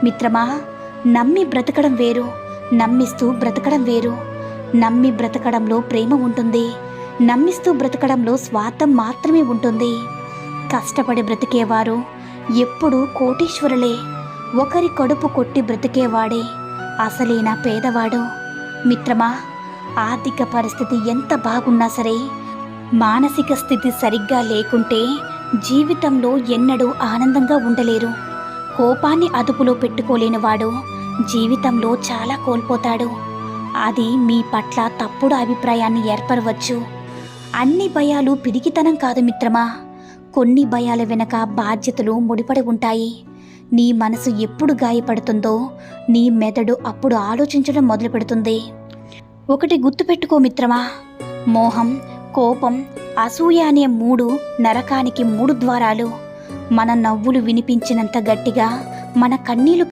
మిత్రమా, నమ్మి బ్రతకడం వేరు, నమ్మిస్తూ బ్రతకడం వేరు. నమ్మి బ్రతకడంలో ప్రేమ ఉంటుంది, నమ్మిస్తూ బ్రతకడంలో స్వార్థం మాత్రమే ఉంటుంది. కష్టపడి బ్రతికేవారు ఎప్పుడూ కోటీశ్వరులే. ఒకరి కడుపు కొట్టి బ్రతికేవాడే అసలైన పేదవాడు. మిత్రమా, ఆర్థిక పరిస్థితి ఎంత బాగున్నా సరే మానసిక స్థితి సరిగ్గా లేకుంటే జీవితంలో ఎన్నడూ ఆనందంగా ఉండలేరు. కోపాన్ని అదుపులో పెట్టుకోలేనివాడు జీవితంలో చాలా కోల్పోతాడు. అది మీ పట్ల తప్పుడు అభిప్రాయాన్ని ఏర్పరవచ్చు. అన్ని భయాలు పిరికితనం కాదు మిత్రమా. కొన్ని భయాల వెనక బాధ్యతలు ముడిపడి ఉంటాయి. నీ మనసు ఎప్పుడు గాయపడుతుందో నీ మెదడు అప్పుడు ఆలోచించడం మొదలు పెడుతుంది. ఒకటి గుర్తుపెట్టుకో మిత్రమా, మోహం, కోపం, అసూయ అనే 3 నరకానికి 3 ద్వారాలు. మన నవ్వులు వినిపించినంత గట్టిగా మన కన్నీళ్లు